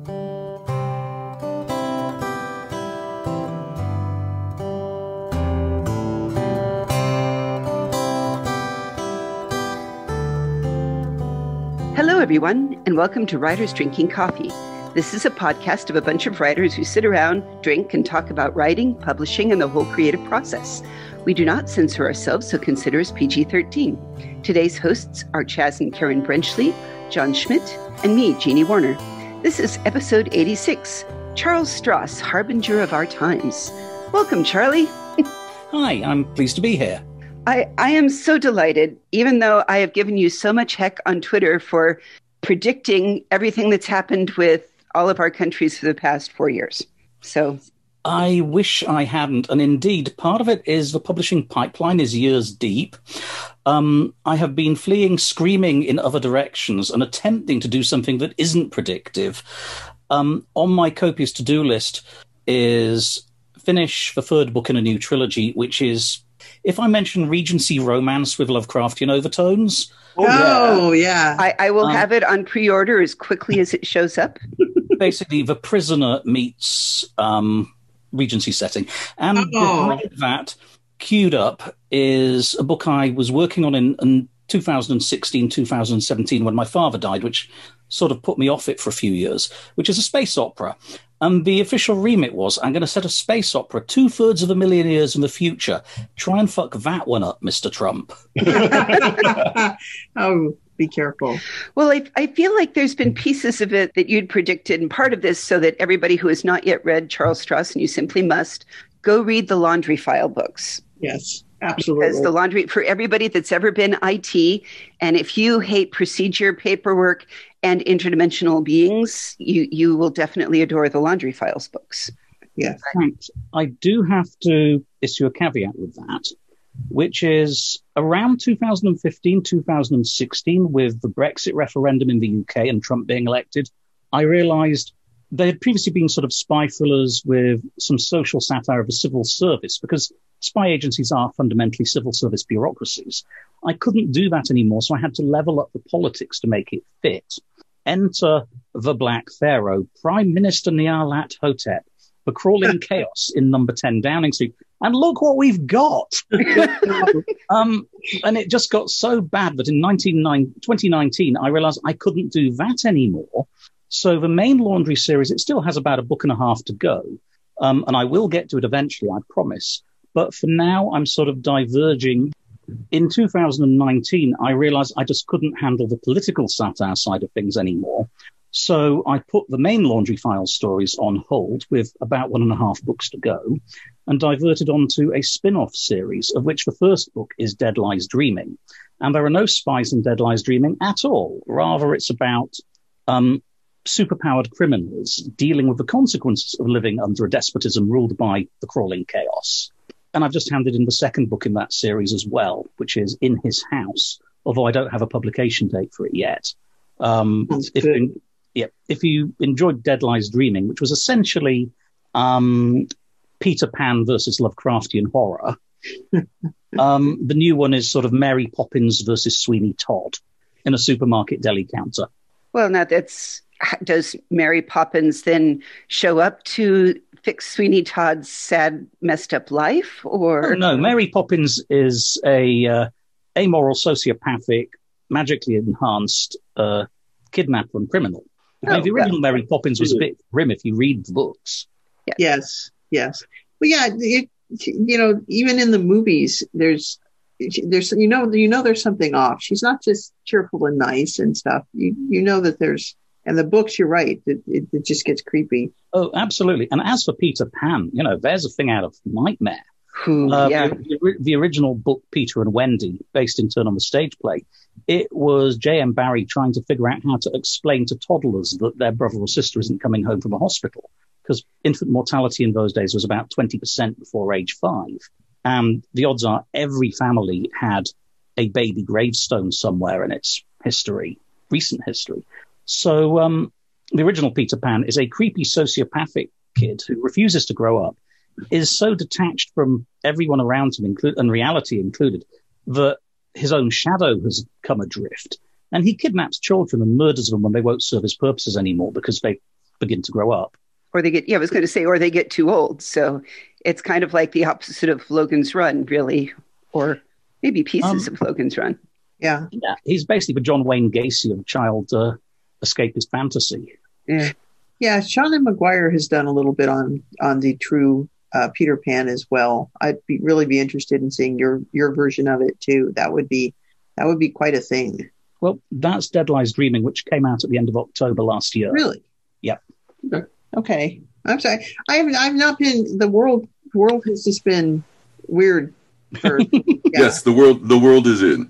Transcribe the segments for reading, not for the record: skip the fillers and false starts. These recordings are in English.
Hello, everyone, and welcome to Writers Drinking Coffee. This is a podcast of a bunch of writers who sit around, drink, and talk about writing, publishing, and the whole creative process. We do not censor ourselves, so consider us PG-13. Today's hosts are Chaz and Karen Brenchley, John Schmidt, and me, Jeannie Warner. This is episode 86, Charles Stross, Harbinger of Our Times. Welcome, Charlie. Hi, I'm pleased to be here. I am so delighted, even though I have given you so much heck on Twitter for predicting everything that's happened with all of our countries for the past 4 years. So I wish I hadn't. And indeed, part of it is the publishing pipeline is years deep. I have been fleeing, screaming in other directions and attempting to do something that isn't predictive. On my copious to-do list is finish the third book in a new trilogy, which is, if I mention Regency romance with Lovecraftian overtones. Oh, yeah. I will have it on pre-order as quickly as it shows up. Basically, The Prisoner meets Regency setting. And behind that, queued up, is a book I was working on in 2016, 2017, when my father died, which sort of put me off it for a few years, which is a space opera. And the official remit was, I'm going to set a space opera 2/3 of a million years in the future. Try and fuck that one up, Mr. Trump. Oh, be careful. Well, I feel like there's been pieces of it that you'd predicted, and part of this so that everybody who has not yet read Charles Stross, and you simply must, go read the Laundry File books. Yes, absolutely. Because the laundry, for everybody that's ever been IT, and if you hate procedure, paperwork, and interdimensional beings, you will definitely adore the Laundry Files books. Yes. Thanks. I do have to issue a caveat with that, which is around 2015, 2016, with the Brexit referendum in the UK and Trump being elected, I realized there had previously been sort of spy thrillers with some social satire of the civil service, because spy agencies are fundamentally civil service bureaucracies. I couldn't do that anymore, so I had to level up the politics to make it fit. Enter the Black Pharaoh, Prime Minister Nyarlathotep Hotep, the crawling chaos in number 10 Downing Street. And look what we've got. And it just got so bad that in 2019, I realized I couldn't do that anymore. So the main Laundry series, it still has about a book and a half to go. And I will get to it eventually, I promise. But for now, I'm sort of diverging. In 2019, I realized I just couldn't handle the political satire side of things anymore. So I put the main Laundry Files stories on hold with about 1.5 books to go and diverted onto a spin-off series, of which the first book is Dead Lies Dreaming. And there are no spies in Dead Lies Dreaming at all. Rather, it's about superpowered criminals dealing with the consequences of living under a despotism ruled by the crawling chaos. And I've just handed in the second book in that series as well, which is In His House, although I don't have a publication date for it yet. If you enjoyed Dead Lies Dreaming, which was essentially Peter Pan versus Lovecraftian horror, the new one is sort of Mary Poppins versus Sweeney Todd in a supermarket deli counter. Well, now does Mary Poppins then show up to fix Sweeney Todd's sad, messed up life? Or no, Mary Poppins is a amoral, sociopathic, magically enhanced kidnapper and criminal. The original Mary Poppins was a bit grim if you read the books. Yes. Well, yeah, even in the movies, there's there's something off. She's not just cheerful and nice and stuff. You know that there's, and the books, you're right, it just gets creepy. Oh, absolutely. And as for Peter Pan, there's a thing out of Nightmare. The original book, Peter and Wendy, based in turn on the stage play, it was J.M. Barrie trying to figure out how to explain to toddlers that their brother or sister isn't coming home from a hospital, because infant mortality in those days was about 20% before age 5. And the odds are every family had a baby gravestone somewhere in its history, recent history. So the original Peter Pan is a creepy sociopathic kid who refuses to grow up, is so detached from everyone around him, and reality included, that his own shadow has come adrift. And he kidnaps children and murders them when they won't serve his purposes anymore because they begin to grow up. Or they get, I was going to say, or they get too old. So it's kind of like the opposite of Logan's Run, really, or maybe pieces of Logan's Run. Yeah. He's basically the John Wayne Gacy of child escapist fantasy. Yeah. Yeah. Sean Maguire has done a little bit on the true Peter Pan as well. I'd really be interested in seeing your version of it too. That would be quite a thing. Well, that's Dead Lies Dreaming, which came out at the end of October last year. Really? Yep. Okay. I'm sorry. I've not been. The world has just been weird. Yes, the world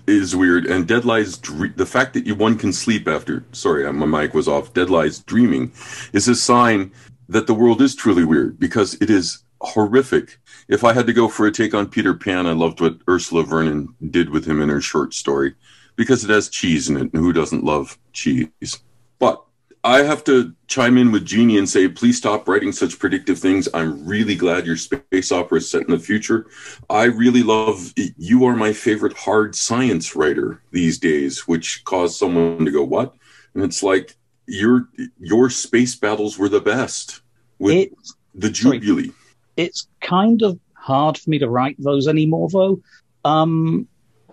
is weird, and Dead Lies. The fact that one can sleep after. Sorry, my mic was off. Dead Lies Dreaming is a sign that the world is truly weird, because it is horrific. If I had to go for a take on Peter Pan, I loved what Ursula Vernon did with him in her short story, because it has cheese in it, and who doesn't love cheese? But I have to chime in with Jeannie and say, please stop writing such predictive things. I'm really glad your space opera is set in the future. I really love, you are my favorite hard science writer these days, which caused someone to go, what? And it's like, your space battles were the best with the Jubilee. It's kind of hard for me to write those anymore, though.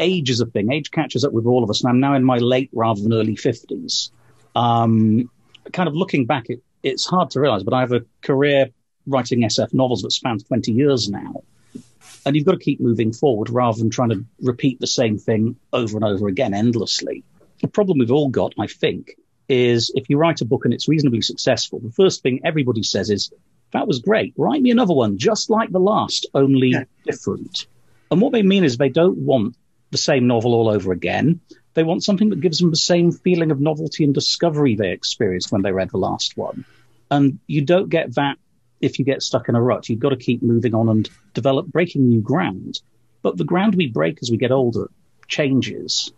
Age is a thing. Age catches up with all of us, and I'm now in my late rather than early 50s. Kind of looking back, it's hard to realize, but I have a career writing SF novels that spans 20 years now. And you've got to keep moving forward rather than trying to repeat the same thing over and over again endlessly. The problem we've all got, I think, is if you write a book and it's reasonably successful, the first thing everybody says is, that was great. Write me another one, just like the last, only different. And what they mean is they don't want the same novel all over again. They want something that gives them the same feeling of novelty and discovery they experienced when they read the last one. And you don't get that if you get stuck in a rut. You've got to keep moving on and breaking new ground. But the ground we break as we get older changes.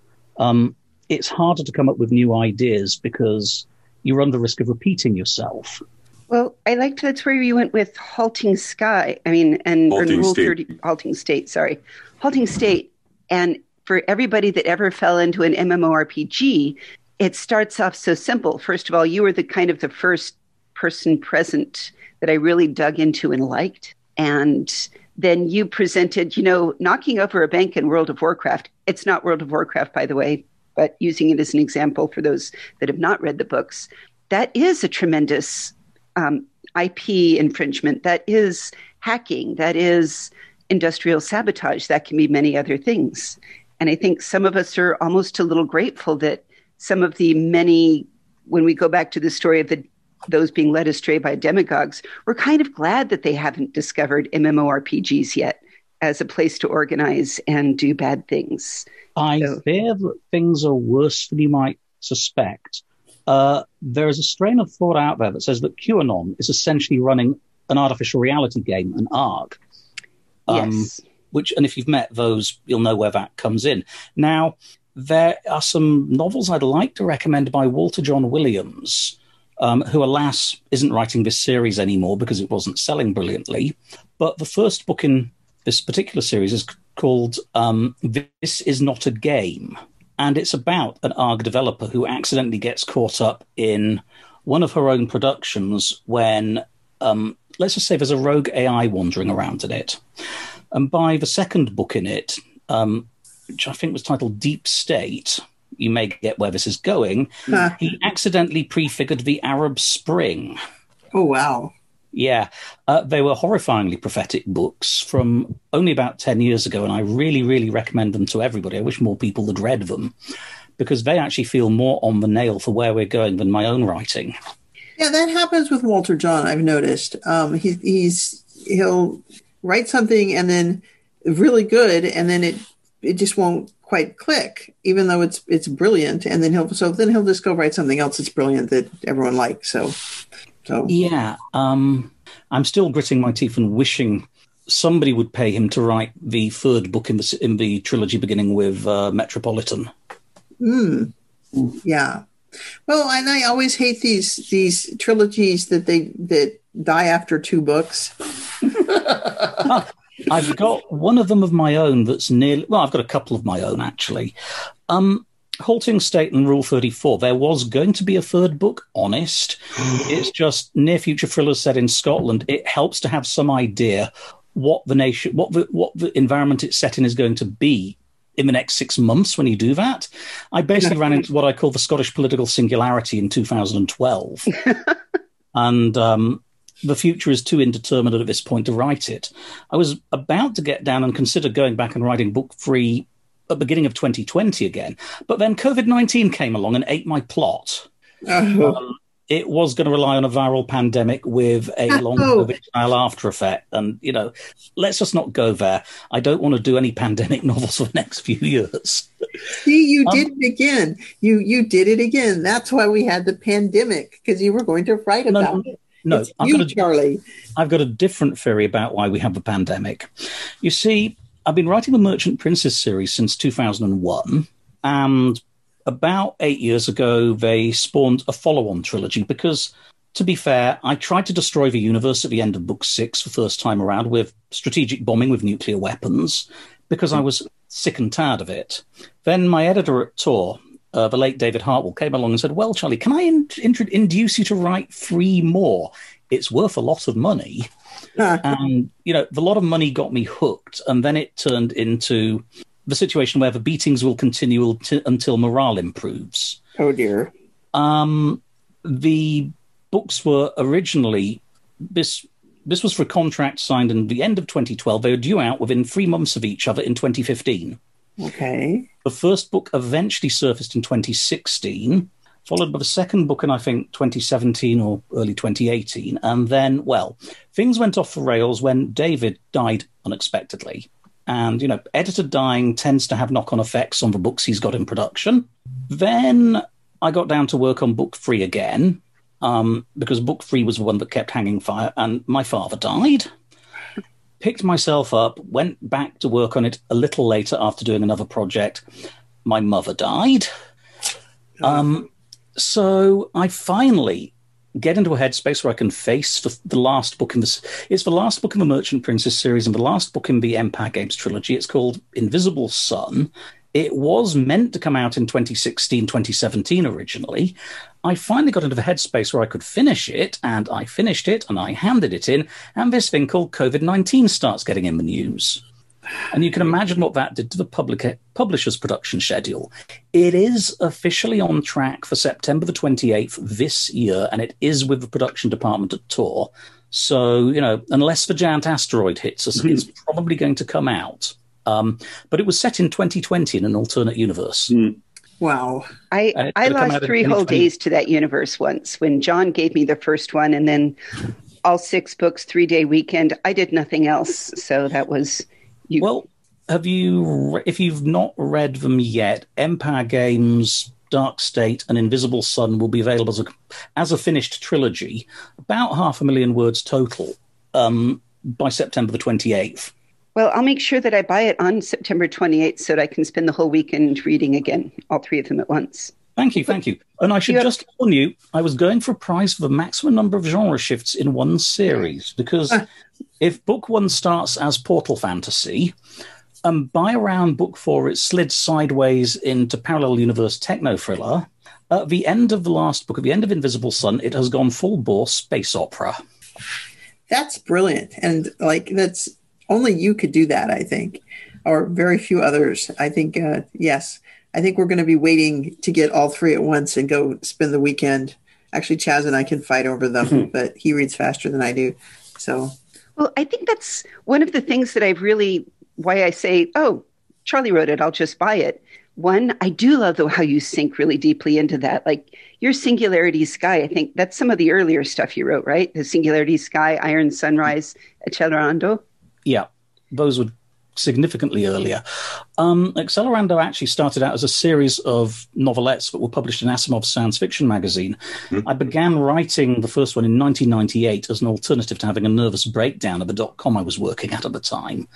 It's harder to come up with new ideas because you run the risk of repeating yourself. Well, I liked that's where you went with Halting Sky. I mean, and Halting Rule State. 30, Halting State, sorry. Halting State. And for everybody that ever fell into an MMORPG, it starts off so simple. First of all, you were the first person present that I really dug into and liked. And then you presented, knocking over a bank in World of Warcraft. It's not World of Warcraft, by the way, but using it as an example for those that have not read the books. That is a tremendous IP infringement. That is hacking. That is industrial sabotage. That can be many other things. And I think some of us are almost a little grateful that some of the many, when we go back to the story of those being led astray by demagogues, we're kind of glad that they haven't discovered MMORPGs yet as a place to organize and do bad things. I fear that things are worse than you might suspect. There is a strain of thought out there that says that QAnon is essentially running an artificial reality game, an ARG. Yes. And if you've met those, you'll know where that comes in. Now, there are some novels I'd like to recommend by Walter John Williams, who, alas, isn't writing this series anymore because it wasn't selling brilliantly. But the first book in this particular series is called This Is Not a Game. And it's about an ARG developer who accidentally gets caught up in one of her own productions when, let's just say there's a rogue AI wandering around in it. And by the second book in it, which I think was titled Deep State, you may get where this is going, he accidentally prefigured the Arab Spring. Oh, wow. Yeah. They were horrifyingly prophetic books from only about 10 years ago, and I really, really recommend them to everybody. I wish more people had read them, because they actually feel more on the nail for where we're going than my own writing. Yeah, that happens with Walter John, I've noticed. He'll write something and then really good, and then it just won't quite click, even though it's brilliant. And then he'll just go write something else that's brilliant that everyone likes. So yeah, I'm still gritting my teeth and wishing somebody would pay him to write the third book in the trilogy beginning with Metropolitan. Yeah. Well, and I always hate these trilogies that die after 2 books. I've got one of them of my own that's nearly... Well, I've got a couple of my own, actually. halting state and Rule 34, there was going to be a third book, honest. It's just near future thrillers set in Scotland. It helps to have some idea what the environment it's set in is going to be in the next 6 months when you do that. I basically ran into what I call the Scottish political singularity in 2012. And the future is too indeterminate at this point to write it. I was about to get down and consider going back and writing book 3 at the beginning of 2020 again. But then COVID-19 came along and ate my plot. It was going to rely on a viral pandemic with a long COVID-style after effect. And, let's just not go there. I don't want to do any pandemic novels for the next few years. See, you did it again. You did it again. That's why we had the pandemic, because you were going to write about it. No, Charlie. I've got a different theory about why we have the pandemic. You see, I've been writing the Merchant Princes series since 2001, and about 8 years ago, they spawned a follow-on trilogy because, to be fair, I tried to destroy the universe at the end of book 6 the first time around with strategic bombing with nuclear weapons because I was sick and tired of it. Then my editor at Tor, the late David Hartwell, came along and said, well, Charlie, can I induce you to write 3 more? It's worth a lot of money. And, the lot of money got me hooked. And then it turned into the situation where the beatings will continue until morale improves. Oh, dear. The books were originally, this was for a contract signed in the end of 2012. They were due out within 3 months of each other in 2015. Okay. The first book eventually surfaced in 2016, followed by the second book in, I think, 2017 or early 2018. And then, things went off the rails when David died unexpectedly. And, editor dying tends to have knock-on effects on the books he's got in production. Then I got down to work on book 3 again, because book 3 was the one that kept hanging fire, and my father died. Picked myself up, went back to work on it a little later after doing another project. My mother died. So I finally get into a headspace where I can face the last book in this. It's the last book in the Merchant Princes series and the last book in the Empire Games trilogy. It's called Invisible Sun. It was meant to come out in 2016, 2017 originally. I finally got into the headspace where I could finish it, and I finished it, and I handed it in, and this thing called COVID-19 starts getting in the news. And you can imagine what that did to the publisher's production schedule. It is officially on track for September the 28th this year, and it is with the production department at Tor. So, unless the giant asteroid hits us, it's probably going to come out. But it was set in 2020 in an alternate universe. Wow. I lost 3 whole days to that universe once when John gave me the first one, and then all 6 books, 3-day weekend. I did nothing else. So that was... Well, if you've not read them yet, Empire Games, Dark State, and Invisible Sun will be available as a finished trilogy, about 500,000 words total, by September the 28th. Well, I'll make sure that I buy it on September 28th so that I can spend the whole weekend reading again, all 3 of them at once. Thank you. And I should just warn you, I was going for a prize for the maximum number of genre shifts in one series, because if book 1 starts as Portal Fantasy, by around book 4 it slid sideways into parallel universe techno thriller. At the end of the last book, at the end of Invisible Sun, it has gone full bore space opera. That's brilliant. And that's only you could do that, I think, or very few others. I think, yes. I think we're going to be waiting to get all 3 at once and go spend the weekend. Actually, Chaz and I can fight over them, but he reads faster than I do. So, well, I think that's one of the things that why I say, oh, Charlie wrote it, I'll just buy it. One, I do love how you sink really deeply into that. Like your Singularity Sky, I think that's some of the earlier stuff you wrote, right? The Singularity Sky, Iron Sunrise, Accelerando. Yeah, those were significantly earlier. Accelerando actually started out as a series of novelettes that were published in Asimov's science fiction magazine. I began writing the first one in 1998 as an alternative to having a nervous breakdown at the .com I was working at the time.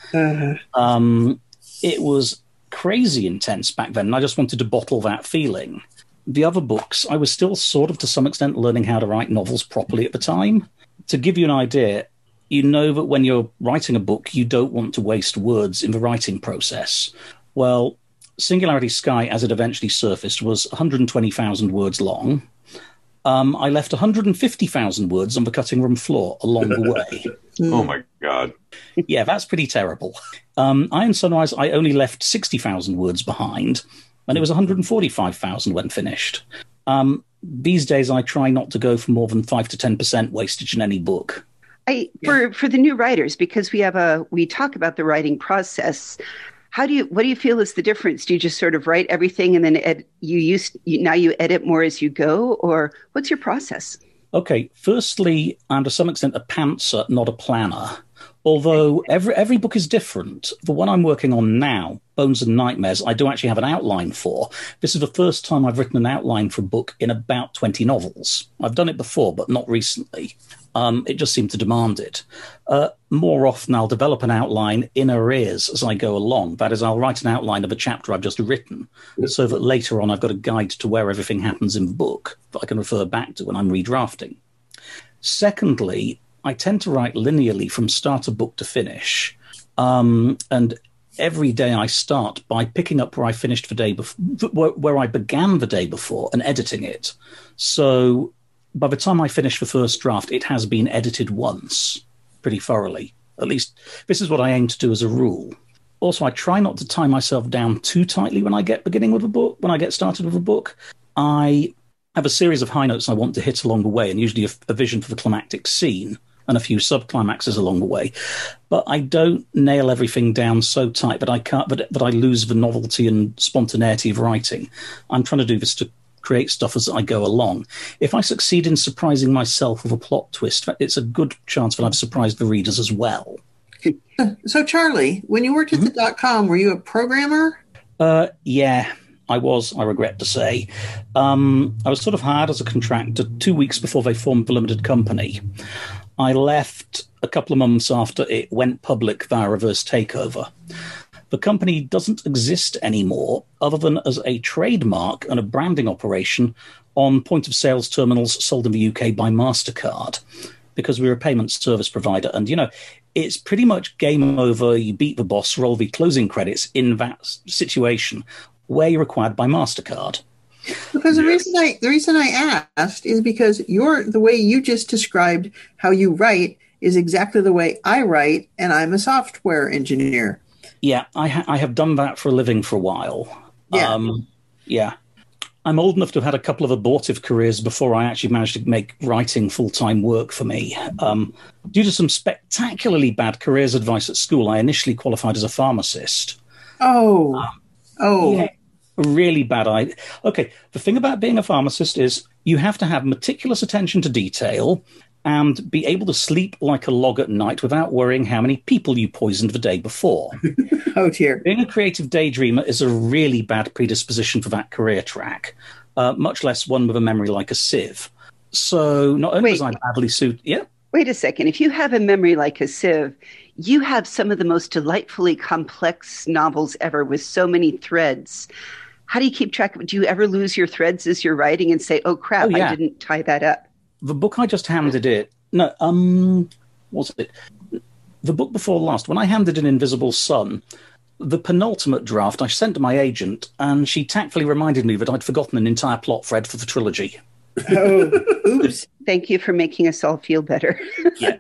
It was crazy intense back then, and I just wanted to bottle that feeling. The other books, I was still sort of, to some extent, learning how to write novels properly at the time. To give you an idea, you know that when you're writing a book, you don't want to waste words in the writing process. Well, Singularity Sky, as it eventually surfaced, was 120,000 words long. I left 150,000 words on the cutting room floor along the way. Oh, my God. Yeah, that's pretty terrible. Iron Sunrise, I only left 60,000 words behind, and it was 145,000 when finished. These days, I try not to go for more than 5 to 10% wastage in any book. For the new writers, because we talk about the writing process. What do you feel is the difference? Do you just sort of write everything and then now you edit more as you go, or what's your process? Okay, firstly, I'm to some extent a pantser, not a planner. Although every book is different. The one I'm working on now, Bones and Nightmares, I do actually have an outline for. This is the first time I've written an outline for a book in about 20 novels. I've done it before, but not recently. It just seemed to demand it. More often, I'll develop an outline in arrears as I go along. That is, I'll write an outline of a chapter I've just written, so that later on I've got a guide to where everything happens in the book that I can refer back to when I'm redrafting. Secondly, I tend to write linearly from start of book to finish. And every day I start by picking up where I finished the day before, where I began the day before, and editing it. So by the time I finish the first draft, it has been edited once pretty thoroughly. At least this is what I aim to do as a rule. Also, I try not to tie myself down too tightly when I get started with a book. I have a series of high notes I want to hit along the way, and usually a vision for the climactic scene and a few subclimaxes along the way. But I don't nail everything down so tight that I lose the novelty and spontaneity of writing. I'm trying to do this to create stuff as I go along. If I succeed in surprising myself with a plot twist, it's a good chance that I've surprised the readers as well. So, Charlie, when you worked at the .com, were you a programmer? Yeah, I was, I regret to say. I was sort of hired as a contractor 2 weeks before they formed the limited company. I left a couple of months after it went public via reverse takeover. The company doesn't exist anymore other than as a trademark and a branding operation on point-of-sales terminals sold in the UK by MasterCard, because we're a payment service provider. And, it's pretty much game over, you beat the boss, roll the closing credits in that situation where you're required by MasterCard. Because the reason I asked is because the way you just described how you write is exactly the way I write, and I'm a software engineer. Yeah, I have done that for a living for a while. Yeah. I'm old enough to have had a couple of abortive careers before I actually managed to make writing full-time work for me. Due to some spectacularly bad careers advice at school, I initially qualified as a pharmacist. Yeah, really bad. Okay, the thing about being a pharmacist is you have to have meticulous attention to detail and be able to sleep like a log at night without worrying how many people you poisoned the day before. Oh, dear. Being a creative daydreamer is a really bad predisposition for that career track, much less one with a memory like a sieve. So not only was I badly suited... Yeah? Wait a second. If you have a memory like a sieve, you have some of the most delightfully complex novels ever with so many threads. How do you keep track of it? Do you ever lose your threads as you're writing and say, oh, crap, I didn't tie that up? The book I just handed it... No, what's it? The book before last, when I handed in Invisible Sun, the penultimate draft I sent to my agent, and she tactfully reminded me that I'd forgotten an entire plot thread for the trilogy. Oh, oops. Thank you for making us all feel better. Yeah.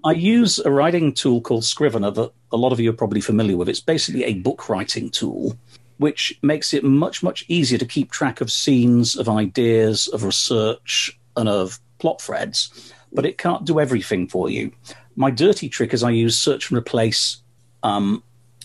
I use a writing tool called Scrivener that a lot of you are probably familiar with. It's basically a book writing tool, which makes it much, much easier to keep track of scenes, of ideas, of research, and of plot threads, but it can't do everything for you. My dirty trick is I use search and replace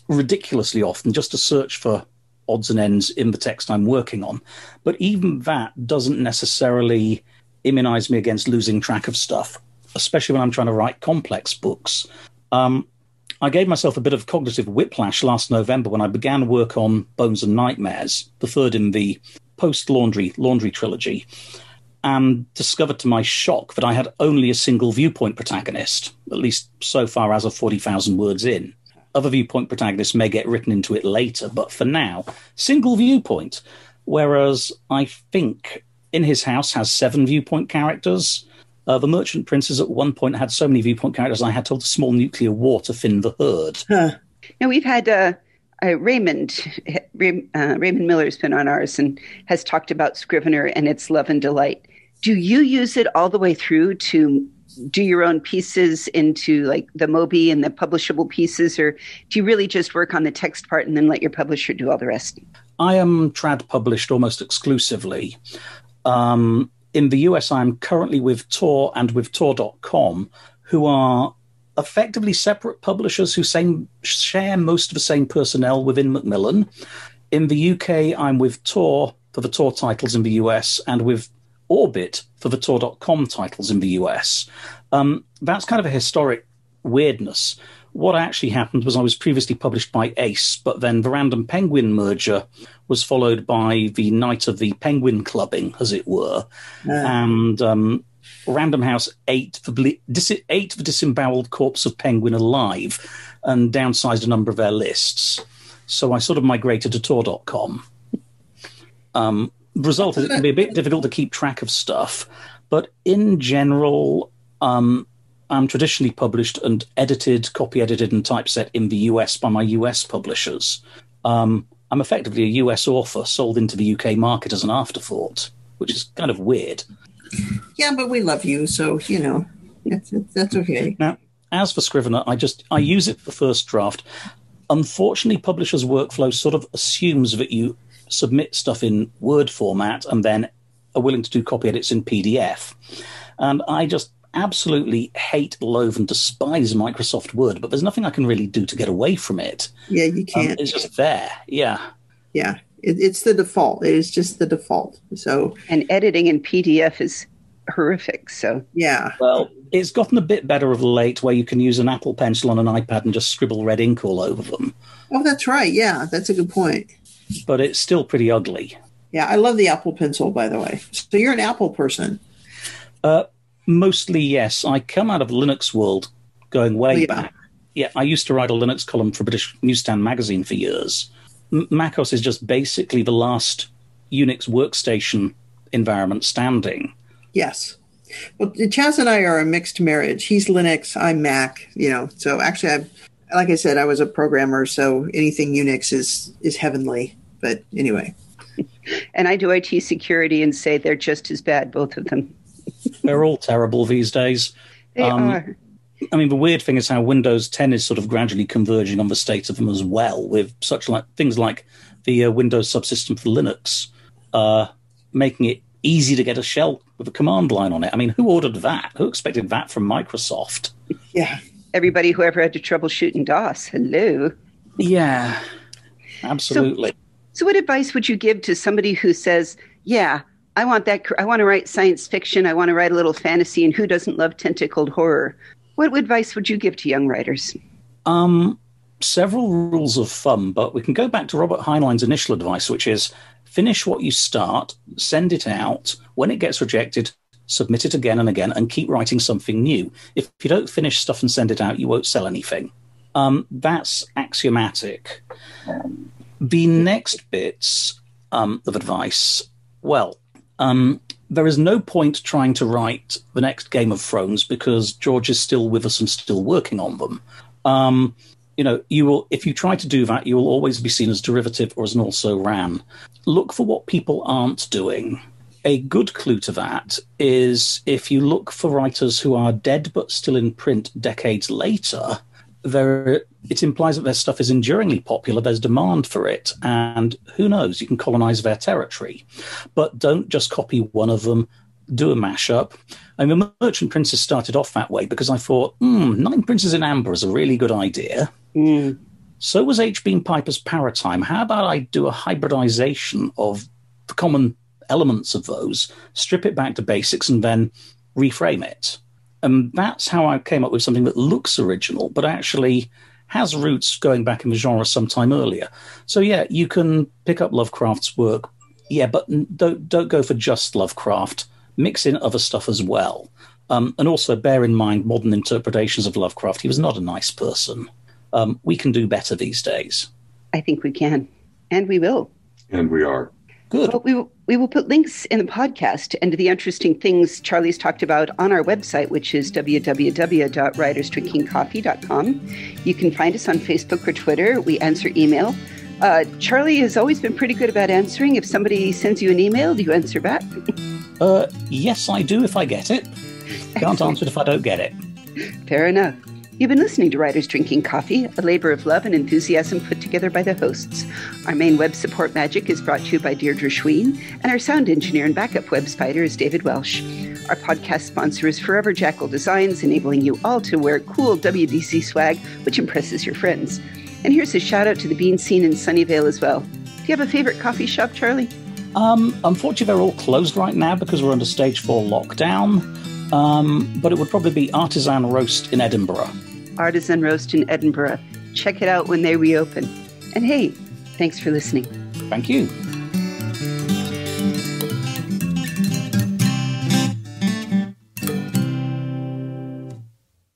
ridiculously often just to search for odds and ends in the text I'm working on. But even that doesn't necessarily immunize me against losing track of stuff, especially when I'm trying to write complex books. I gave myself a bit of cognitive whiplash last November when I began work on Bones and Nightmares, the third in the post-Laundry trilogy, and discovered to my shock that I had only a single viewpoint protagonist, at least so far as of 40,000 words in. Other viewpoint protagonists may get written into it later, but for now, single viewpoint. Whereas I think In His House has 7 viewpoint characters. The Merchant Princes at one point had so many viewpoint characters I had to hold a small nuclear war to thin the herd. Now, we've had Raymond Miller's been on ours and has talked about Scrivener and its love and delight. Do you use it all the way through to do your own pieces into like the Moby and the publishable pieces, or do you really just work on the text part and then let your publisher do all the rest? I am trad published almost exclusively. In the US, I'm currently with Tor and with Tor.com, who are effectively separate publishers who share most of the same personnel within Macmillan. In the UK, I'm with Tor for the Tor titles in the US and with Orbit for the Tor.com titles in the US. That's kind of a historic weirdness. What actually happened was I was previously published by Ace, but then the Random Penguin merger was followed by the night of the Penguin clubbing, as it were. And Random House ate the disemboweled corpse of Penguin alive and downsized a number of their lists. So I sort of migrated to Tor.com. The result is it can be a bit difficult to keep track of stuff, but in general, I'm traditionally published and copy edited and typeset in the US by my US publishers. I'm effectively a US author sold into the UK market as an afterthought, which is kind of weird. Yeah, but we love you, so, that's okay. Now, as for Scrivener, I use it for first draft. Unfortunately, publishers' workflow sort of assumes that you submit stuff in Word format and then are willing to do copy edits in PDF. And I just absolutely hate, loathe, and despise Microsoft Word, but there's nothing I can really do to get away from it. Yeah, you can't. It's just there, yeah. Yeah, it's the default. It is just the default. So, and editing in PDF is horrific, so. Yeah. Well, it's gotten a bit better of late where you can use an Apple Pencil on an iPad and just scribble red ink all over them. Oh, that's right. Yeah, that's a good point. But it's still pretty ugly. Yeah, I love the Apple Pencil, by the way. So you're an Apple person. Mostly, yes. I come out of the Linux world going way back. Yeah, I used to write a Linux column for British Newsstand magazine for years. macOS is just basically the last Unix workstation environment standing. Yes. Well, Chaz and I are a mixed marriage. He's Linux, I'm Mac, So actually, like I said, I was a programmer, so anything Unix is heavenly. But anyway. And I do IT security and say they're just as bad, both of them. They're all terrible these days. They are. I mean, the weird thing is how Windows 10 is sort of gradually converging on the state of them as well, with things like the Windows subsystem for Linux, making it easy to get a shell with a command line on it. I mean, who ordered that? Who expected that from Microsoft? Yeah. Everybody who ever had to troubleshoot in DOS. Hello. Yeah, absolutely. So what advice would you give to somebody who says, yeah, I want to write science fiction, I want to write a little fantasy, and who doesn't love tentacled horror? What advice would you give to young writers? Several rules of thumb, but we can go back to Robert Heinlein's initial advice, which is finish what you start, send it out. When it gets rejected, submit it again and again, and keep writing something new. If you don't finish stuff and send it out, you won't sell anything. That's axiomatic. The next bits of advice, there is no point trying to write the next Game of Thrones because George is still with us and still working on them. If you try to do that, you will always be seen as derivative or as an also-ran. Look for what people aren't doing. A good clue to that is if you look for writers who are dead but still in print decades later, it implies that their stuff is enduringly popular, there's demand for it, and who knows, you can colonize their territory. But don't just copy one of them, do a mashup. I mean, Merchant Princes started off that way because I thought, 9 Princes in Amber is a really good idea. So was H. Beam Piper's Paratime. How about I do a hybridization of the common elements of those, strip it back to basics, and then reframe it? And that's how I came up with something that looks original, but actually has roots going back in the genre sometime earlier. So, yeah, you can pick up Lovecraft's work. Yeah, but don't go for just Lovecraft. Mix in other stuff as well. And also bear in mind modern interpretations of Lovecraft. He was not a nice person. We can do better these days. I think we can. And we will. And we are. Good. Well, we will put links in the podcast and to the interesting things Charlie's talked about on our website, which is www.writersdrinkingcoffee.com. You can find us on Facebook or Twitter. We answer email. Charlie has always been pretty good about answering. If somebody sends you an email, do you answer back? Yes, I do if I get it. Can't answer it if I don't get it. Fair enough. You've been listening to Writers Drinking Coffee, a labor of love and enthusiasm put together by the hosts. Our main web support magic is brought to you by Deirdre Schween, and our sound engineer and backup web spider is David Welsh. Our podcast sponsor is Forever Jackal Designs, enabling you all to wear cool WDC swag, which impresses your friends. And here's a shout out to the bean scene in Sunnyvale as well. Do you have a favorite coffee shop, Charlie? Unfortunately, they're all closed right now because we're under stage 4 lockdown. But it would probably be Artisan Roast in Edinburgh. Artisan Roast in Edinburgh. Check it out when they reopen. And hey, thanks for listening. Thank you.